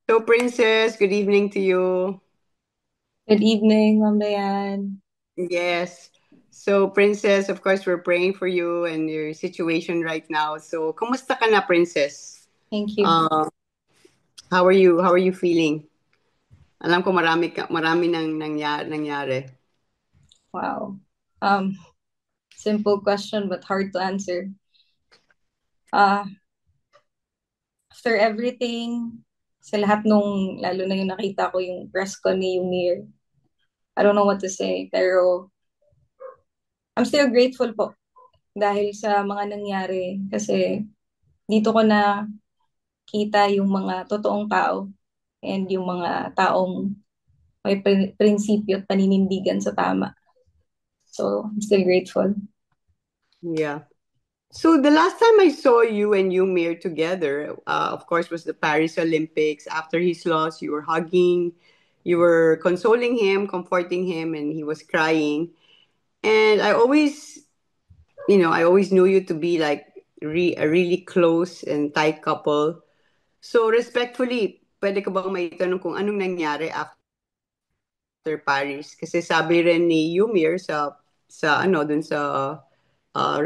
So, Princess, good evening to you. Good evening, Ma'am Dayan. Yes. So, Princess, of course, we're praying for you and your situation right now. So, kumusta ka na, Princess? Thank you. Uh, how are you? How are you feeling? Alam ko marami nang nangyari. Wow. Um, Simple question but hard to answer. Uh, After everything, sa lahat nung, lalo na yung nakita ko yung press ko ni Yumir, I don't know what to say, pero I'm still grateful po dahil sa mga nangyari kasi dito ko na kita yung mga totoong tao and yung mga taong may prinsipyo at paninindigan sa tama. So, I'm still grateful. Yeah. So, the last time I saw you and Yumir together, of course, was the Paris Olympics. After his loss, you were hugging, you were consoling him, comforting him, and he was crying. And I always knew you to be like a really close and tight couple. So respectfully, pwede ka bang maitanong kung anong nangyari after Paris? Kasi sabi rin ni Yumir sa ano dun sa uh,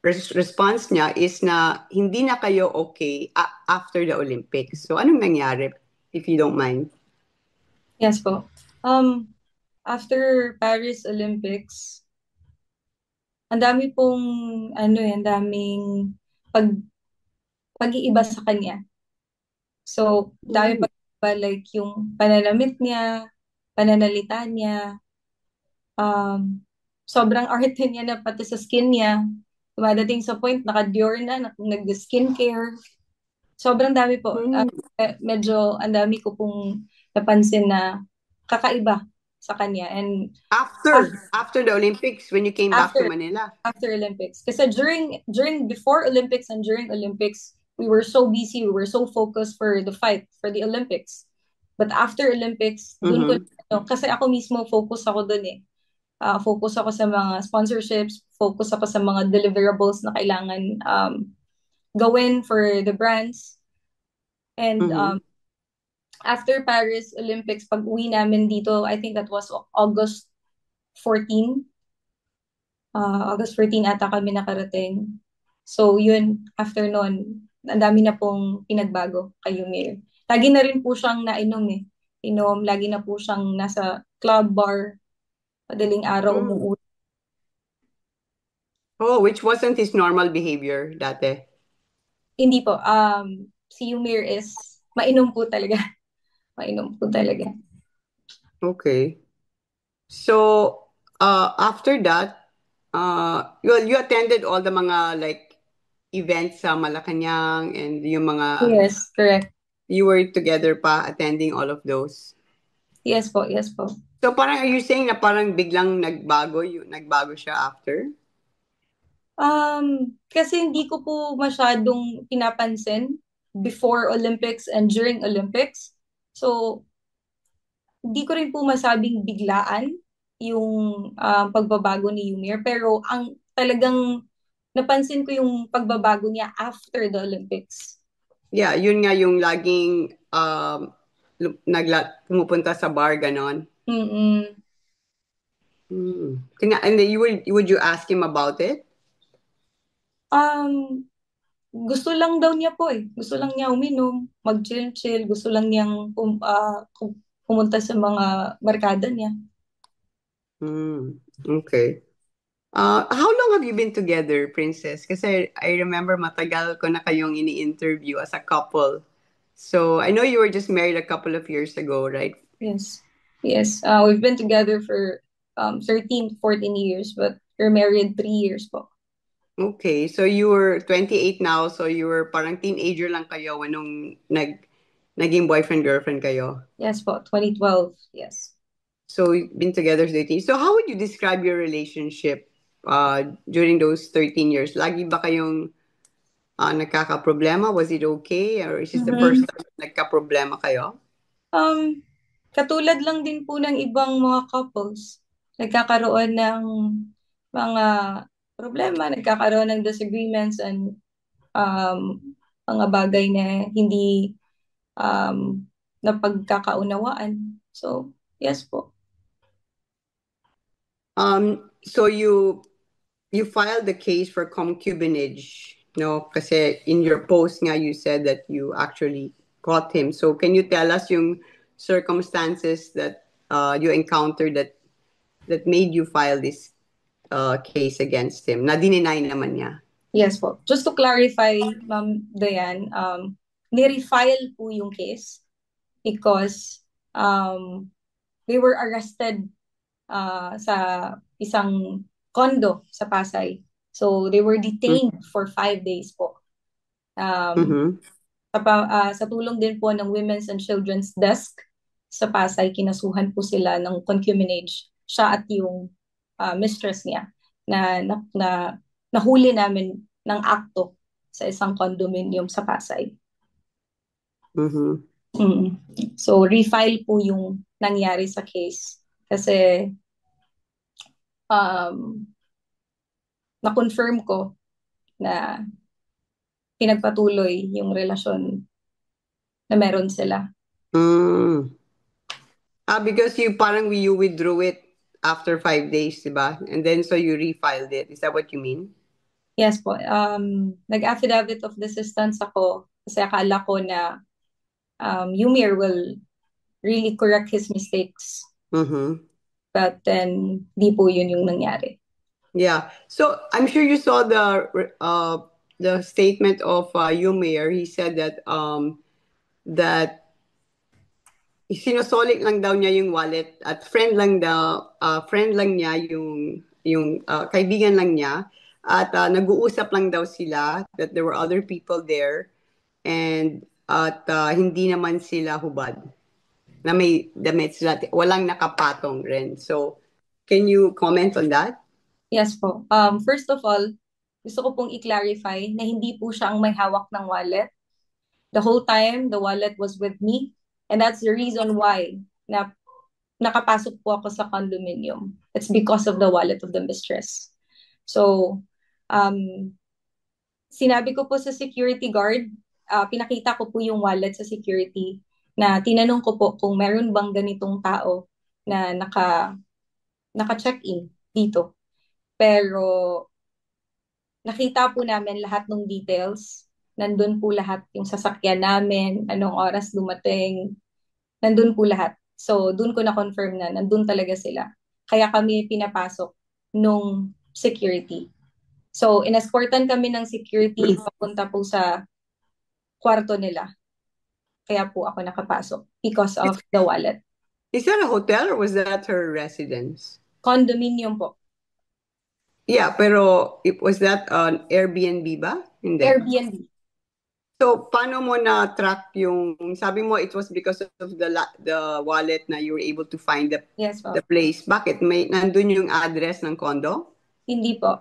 response niya is na hindi na kayo okay after the Olympics. So anong nangyari if you don't mind? Yes po. After Paris Olympics, ang dami pong ang daming pag pag-iiba sa kanya. So, dami Mm. pag-iiba like yung pananamit niya, pananalita niya, sobrang arte niya na pati sa skin niya. Dumadating sa point naka-Dior na nag-skincare. Sobrang dami po. Mm. Medyo ang dami ko pong napansin na kakaiba sa kanya. And After the Olympics, when you came back to after Manila. after Olympics. Kasi during before Olympics and during Olympics, we were so busy, we were so focused for the fight for the Olympics. But after Olympics, dun ko Mm-hmm. kasi ako mismo focus ako dun eh. Focus ako sa mga sponsorships, focus ako sa mga deliverables na kailangan gawin for the brands. And Mm-hmm. after Paris Olympics, pag uwi namin dito, I think that was August 14. August 14 ata kami nakarating. So yun, after nun, ang dami na pong pinagbago kay Yumir. Lagi na rin po siyang nainom eh. Inom, lagi na po siyang nasa club bar, madaling araw Mm. umuwi. Oh, which wasn't his normal behavior dati. Hindi po, si Yumir is mainom po talaga. Mainom po talaga. Okay. So, after that, you attended all the mga like events sa Malacanang and yung mga Yes, correct. you were together pa attending all of those. Yes po, yes po. So parang are you saying na parang biglang nagbago siya after? Kasi hindi ko po masyadong pinapansin before Olympics and during Olympics. So, hindi ko rin po masabing biglaan yung pagbabago ni Yumir. Pero ang talagang napansin ko yung pagbabago niya after the Olympics. Yeah, yun nga yung laging pumupunta sa bar ganon. Mm-mm. And then would you ask him about it? Um, Gusto lang daw niya po eh. Gusto lang niya uminom, mag-chill-chill. Gusto lang niyang pumunta sa mga barkada niya. Hmm. Okay. How long have you been together, Princess? Kasi I remember matagal ko na kayong ini-interview as a couple. So I know you were just married a couple of years ago, right? Yes. Yes. We've been together for 13, 14 years, but we're married 3 years po. Okay, so you were 28 now, so you were parang teenager lang kayo when naging boyfriend-girlfriend kayo. Yes po, 2012. Yes. So you've been together since 18. So how would you describe your relationship during those 13 years? Lagi ba kayong nagkakaproblema? Was it okay? Or is this the first Mhm. time nagkaproblema kayo? Um, Katulad lang din po ng ibang mga couples, nagkakaroon ng mga problema, nagkakaroon ng disagreements and um, mga bagay na hindi um, na pagkakaunawaan. So, yes po. So you filed the case for concubinage, no? Kasi in your post nga you said that you actually caught him. So can you tell us yung circumstances that you encountered that made you file this case against him? Na dininay naman niya. Yes po. Just to clarify, Ma'am Dayan, nirefile po yung case because we were arrested sa isang condo sa Pasay. So they were detained for 5 days po. Mm-hmm. Sa tulong din po ng Women's and Children's Desk sa Pasay, kinasuhan po sila ng concubinage. Siya at yung mistress niya na nahuli namin ng akto sa isang condominium sa Pasay. Mm-hmm. So, refile po yung nangyari sa case. Kasi, na-confirm ko na pinagpatuloy yung relasyon na meron sila. Because you withdrew it after 5 days, diba? And then so you refiled it. Is that what you mean? Yes po. Nag-affidavit of desistance ako kasi akala ko na Yumir will really correct his mistakes. Mm-hmm. But then, di po yun yung nangyari. Yeah. So I'm sure you saw the statement of Yumir. He said that sinusulit lang daw niya yung wallet at friend lang niya yung kaibigan lang niya at nag-uusap lang daw sila that there were other people there and at hindi naman sila hubad na may damit sila, walang nakapatong rin. So can you comment on that? Yes po. First of all, gusto ko pong i-clarify na hindi po siya ang may hawak ng wallet. The whole time, the wallet was with me. And that's the reason why na nakapasok po ako sa condominium. It's because of the wallet of the mistress. So, sinabi ko po sa security guard, pinakita ko po yung wallet sa security na tinanong ko po kung meron bang ganitong tao na naka-check-in dito. Pero nakita po namin lahat ng details. Nandun po lahat yung sasakyan namin, anong oras dumating, nandun po lahat. So, dun ko na-confirm na nandun talaga sila. Kaya kami pinapasok nung security. So, inescortan kami ng security papunta po sa kwarto nila. Kaya po ako nakapasok because of the wallet. Is that a hotel or was that her residence? Condominium po. Yeah, pero was that an Airbnb ba? Hindi. Airbnb. So, paano mo na-track yung, sabi mo it was because of the wallet na you were able to find Yes po. the place. Bakit? Nandun yung address ng condo? Hindi po.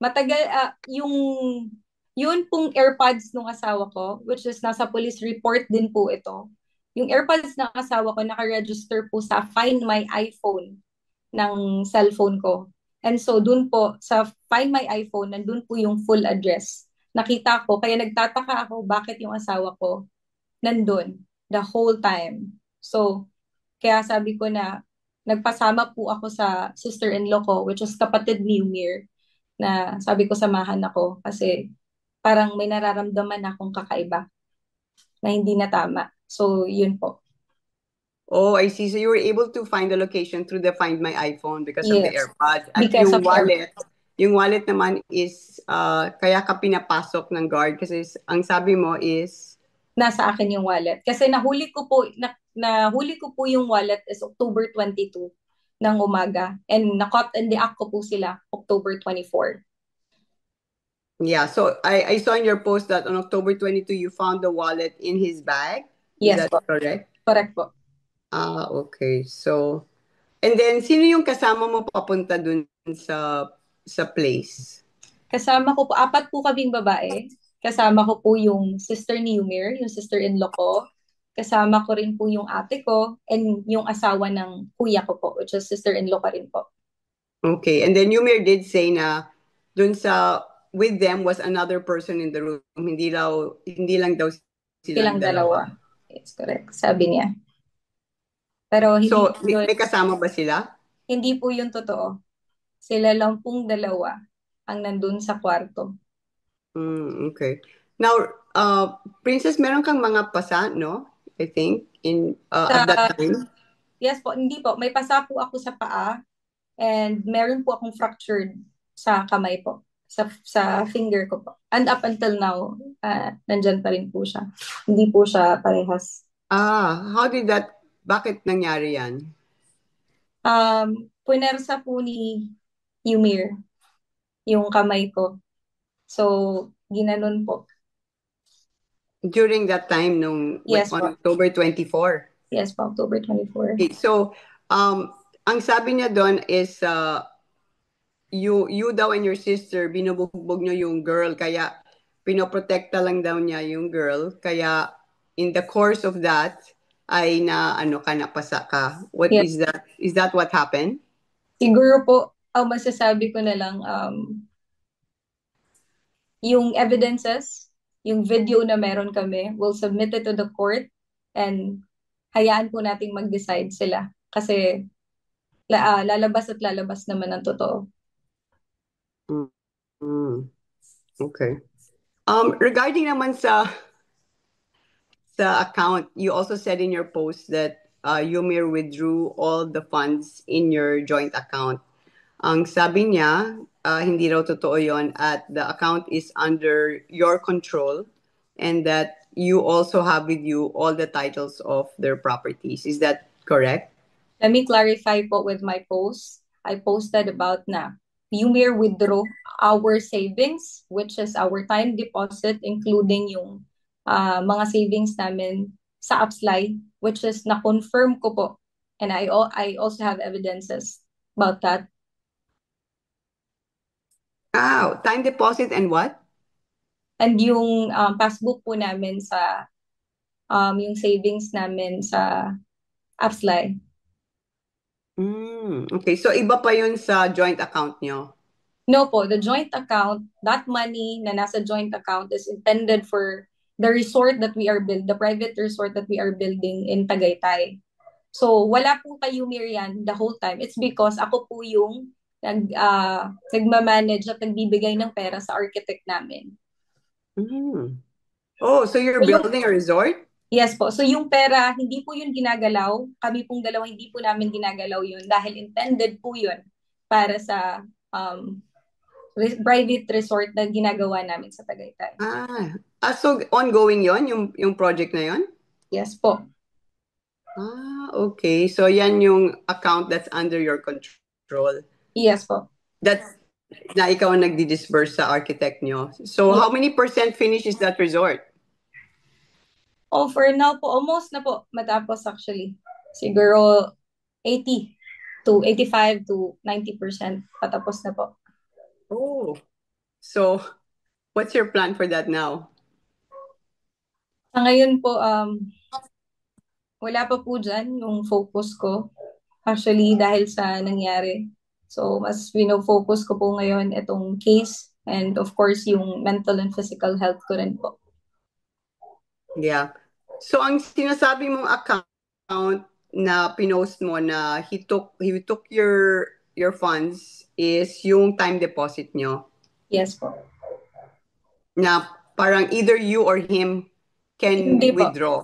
Matagal, yun pong AirPods nung asawa ko, which is nasa police report din po ito. Yung AirPods ng asawa ko, naka-register po sa Find My iPhone ng cellphone ko. And so, dun po, sa Find My iPhone, nandun po yung full address. Nakita ko, kaya nagtataka ako bakit yung asawa ko nandun the whole time. So, kaya sabi ko na, nagpasama po ako sa sister-in-law ko, which is kapatid ni Umir, na sabi ko samahan ako kasi parang may nararamdaman akong kakaiba na hindi na tama. So, yun po. Oh, I see. So you were able to find the location through the Find My iPhone because of the Yes. AirPods. At Because of yung wallet naman is, kaya ka pinapasok ng guard kasi ang sabi mo is, nasa akin yung wallet. Kasi nahuli ko po yung wallet is October 22 ng umaga. And na-caught in the act ko po sila October 24. yeah. So I saw in your post that on October 22, you found the wallet in his bag. Yes Is that po. correct? Correct po. Okay. So, and then, sino yung kasama mo papunta dun sa place? Kasama ko po, 4 po kaming babae. Kasama ko po yung sister ni Yumir, yung sister-in-law ko. Kasama ko rin po yung ate ko and yung asawa ng kuya ko po, which is sister-in-law ka rin po. Okay. And then Yumir did say na with them was another person in the room. Hindi lang daw silang Silang dalawa. It's correct, sabi niya. Pero hindi So, po may, yun, may kasama ba sila? hindi po yun totoo. Sila lang pong dalawa ang nandun sa kwarto. Okay. Now, Princess, meron kang mga pasa, no? I think, at that Sa, time. yes po, hindi po. May pasa po ako sa paa and meron po akong fractured sa kamay po. Sa finger ko po. And up until now, nandyan pa rin po siya. Hindi po siya parehas. How did bakit nangyari yan? Punersa po ni Yumir yung kamay ko. So, ginanon po. During that time, Yes on po. October 24. Yes po, October 24. Okay, so, ang sabi niya doon is, you daw and your sister, binubugbog niyo yung girl, kaya pinoprotekta lang daw niya yung girl, kaya in the course of that, ay ano ka, napasa ka. What Yes. is that? Is that what happened? Siguro po, ang masasabi ko na lang, yung evidences, yung video na meron kami, we'll submit it to the court and hayaan po nating mag-decide sila. Kasi lalabas at lalabas naman ang totoo. Mm, okay. Regarding naman sa account, you also said in your post that Yumir withdrew all the funds in your joint account. Ang sabi niya, hindi raw totoo yon at the account is under your control and that you also have with you all the titles of their properties. Is that correct? Let me clarify po with my post. I posted about na Yumir withdraw our savings, which is our time deposit, including yung mga savings namin sa Upslide, which is na-confirm ko po. And I also have evidences about that. Time deposit and what? And yung passbook po namin sa yung savings namin sa Upslide. Okay, so iba pa yun sa joint account nyo. No po, the joint account, that money na nasa joint account is intended for the resort that we are the private resort that we are building in Tagaytay. So, wala po kayo Miriam the whole time. It's because ako po yung nagmamanage at nagbibigay ng pera sa architect namin. Oh, so you're So, building a resort? yes po. So, yung pera, hindi po yun ginagalaw. Kami pong dalawa, hindi po namin ginagalaw yun dahil intended po yun para sa private resort na ginagawa namin sa Tagaytay. So ongoing yon yung project na yon? Yes po. Okay. So yan yung account that's under your control. Yes po. That's na ikaw ang nagdi-disburse sa architect nyo. So Yes. how many percent finishes that resort? Oh, for now po, almost na po matapos actually. Siguro 80 to 85 to 90% patapos na po. Oh. So what's your plan for that now? Sa ngayon po, wala pa po dyan yung focus ko. Actually, dahil sa nangyari. So, mas focus ko po ngayon itong case and of course, yung mental and physical health ko rin po. Yeah. So ang sinasabi mong account na pinost mo na he took your funds is yung time deposit nyo. Yes po. Na parang either you or him can Hindi po. withdraw.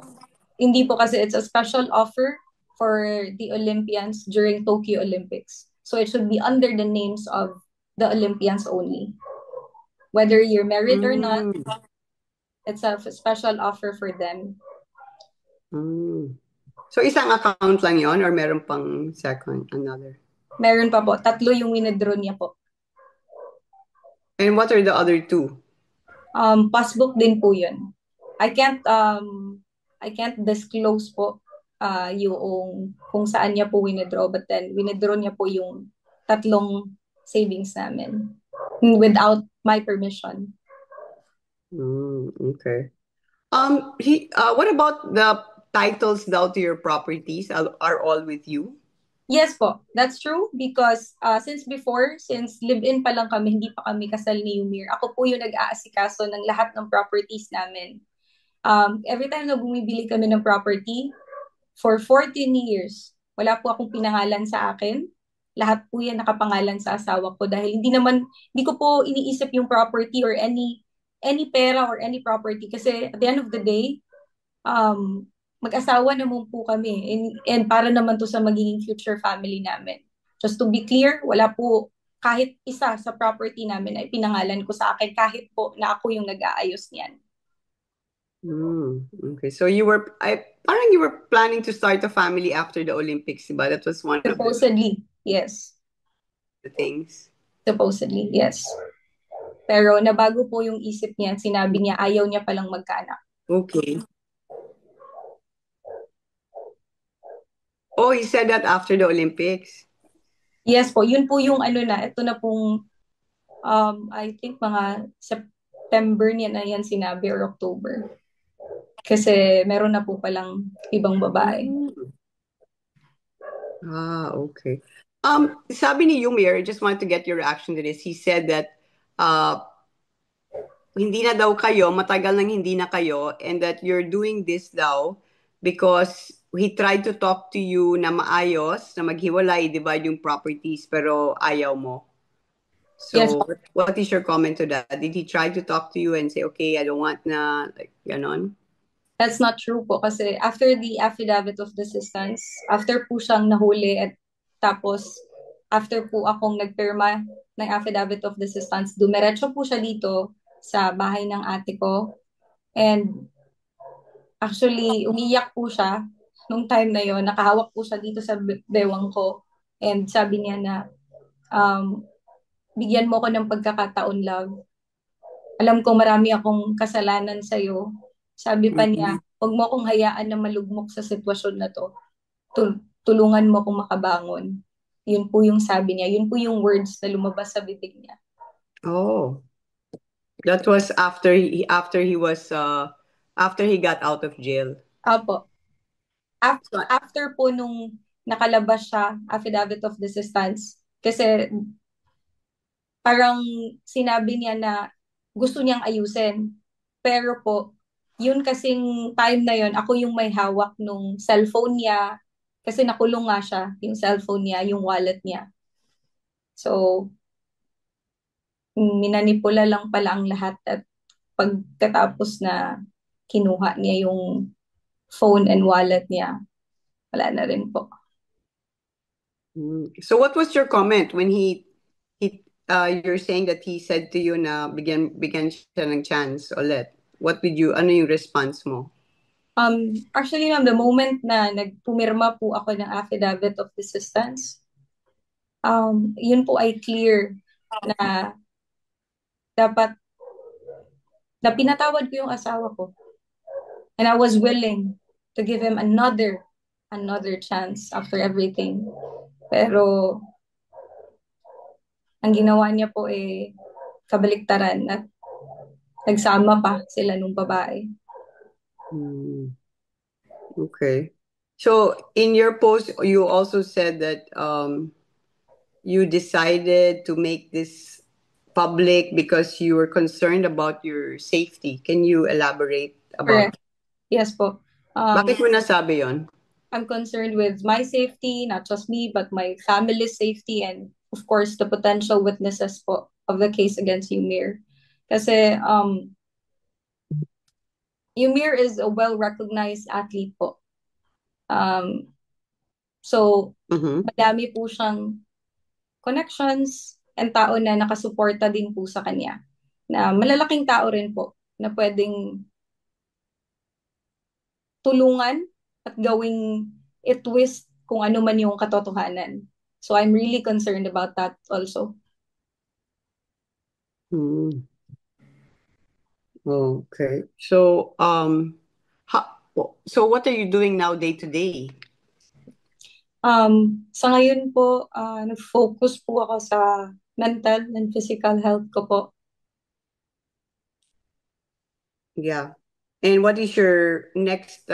Hindi po kasi it's a special offer for the Olympians during Tokyo Olympics. So it should be under the names of the Olympians only. Whether you're married or not, it's a special offer for them. So isang account lang yon or meron pang another? Meron pa po. 3 yung winidraw niya po. And what are the other 2? Passbook din po yun. I can't disclose po yung kung saan niya po winidraw, but then winidraw niya po yung 3 savings namin without my permission. Okay. What about the titles daw to your properties are all with you? Yes po, that's true because since live-in pa lang kami, hindi pa kami kasal ni Yumir, ako po yung nag-aasikaso ng lahat ng properties namin. Every time na bumibili kami ng property, for 14 years, wala po akong pinangalan sa akin. Lahat po yan nakapangalan sa asawa ko dahil hindi ko po iniisip yung property or any pera or any property kasi at the end of the day, mag-asawa naman po kami and para naman to sa magiging future family namin. Just to be clear, wala po kahit isa sa property namin ay pinangalan ko sa akin kahit po na ako yung nag-aayos niyan. Okay. So parang you were planning to start a family after the Olympics, diba? That was one of Supposedly, yes. the things. Supposedly, yes. Pero nabago po yung isip niya. Sinabi niya ayaw niya palang magkaanak. Okay. Oh, he said that after the Olympics. Yes po, yun po yung ano na, ito na pong I think mga September niya na yan sinabi or October. Kasi meron na po palang ibang babae. Okay. Sabi ni Yumir, I just want to get your reaction to this. He said that hindi na daw kayo, matagal nang hindi na kayo, and that you're doing this daw because he tried to talk to you na maayos, na maghiwalay, divide yung properties, pero ayaw mo. So, Yes. what is your comment to that? Did he try to talk to you and say, okay, I don't want na, like, ganon? That's not true po kasi after the affidavit of desistance, after po siyang nahuli at tapos after po akong nagpirma ng affidavit of desistance, dumiretso po siya dito sa bahay ng ate ko. And actually, umiyak po siya nung time na yon. Nakahawak po siya dito sa bewang ko. And sabi niya na, bigyan mo ko ng pagkakataon, love. Alam ko marami akong kasalanan sa'yo. Sabi pa niya, huwag mo akong hayaan na malugmok sa sitwasyon na to. Tulungan mo akong makabangon. Yun po yung sabi niya. Yun po yung words na lumabas sa bibig niya. Oh. That was after he got out of jail. Apo. After po nung nakalabas siya, affidavit of desistance, kasi parang sinabi niya na gusto niyang ayusin. Pero po, yun kasing time na yun, ako yung may hawak nung cellphone niya. Kasi nakulong nga siya, yung cellphone niya, yung wallet niya. So, minanipula lang pala ang lahat at pagkatapos na kinuha niya yung phone and wallet niya, wala na rin po. So what was your comment when you're saying that he said to you na bigyan siya ng chance ulit? Ano yung response mo? Actually, ma'am, the moment na nagpumirma po ako ng affidavit of desistance, yun po ay clear na dapat na pinatawad ko yung asawa ko. And I was willing to give him another chance after everything. Pero ang ginawa niya po kabaliktaran at nagsama pa sila nung babae. Okay. So in your post, you also said that you decided to make this public because you were concerned about your safety. Can you elaborate about? Correct. Yes po. Bakit mo nasabi yon? I'm concerned with my safety, not just me, but my family's safety and of course the potential witnesses po of the case against Yumir. Kasi Yumir is a well-recognized athlete po. So, madami po siyang connections and tao na nakasuporta din po sa kanya. Na malalaking tao rin po na pwedeng tulungan at gawing i-twist kung ano man yung katotohanan. So I'm really concerned about that also. Okay. So so what are you doing now day to day? Sa ngayon po, nag-focus po ako sa mental and physical health ko po. Yeah. And what is your next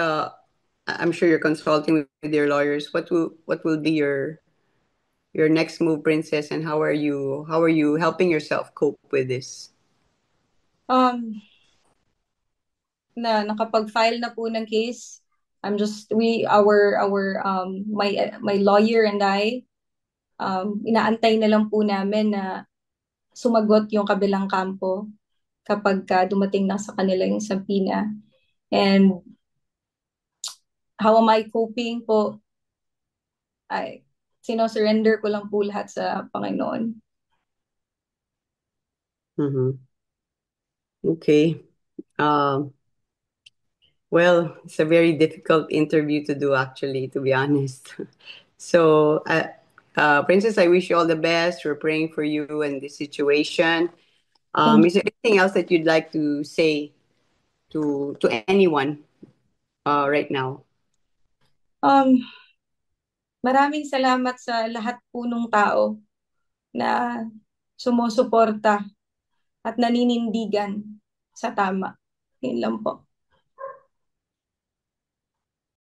I'm sure you're consulting with your lawyers. What will be your next move, Princess, and how are you helping yourself cope with this? na nakapag-file na po ng case. I'm just we our my lawyer and I, inaantay na lang po namin na sumagot yung kabilang kampo kapag dumating na sa kanila yung subpoena. And how am I coping po? Ay, sino-surrender ko lang po lahat sa Panginoon. Mhm. Okay. Um, well, it's a very difficult interview to do, actually, to be honest. So, Princess, I wish you all the best. We're praying for you in this situation. Thank Is there anything else that you'd like to say to anyone right now? um Maraming salamat sa lahat po ng tao na sumusuporta at naninindigan sa tama. Yun lang po.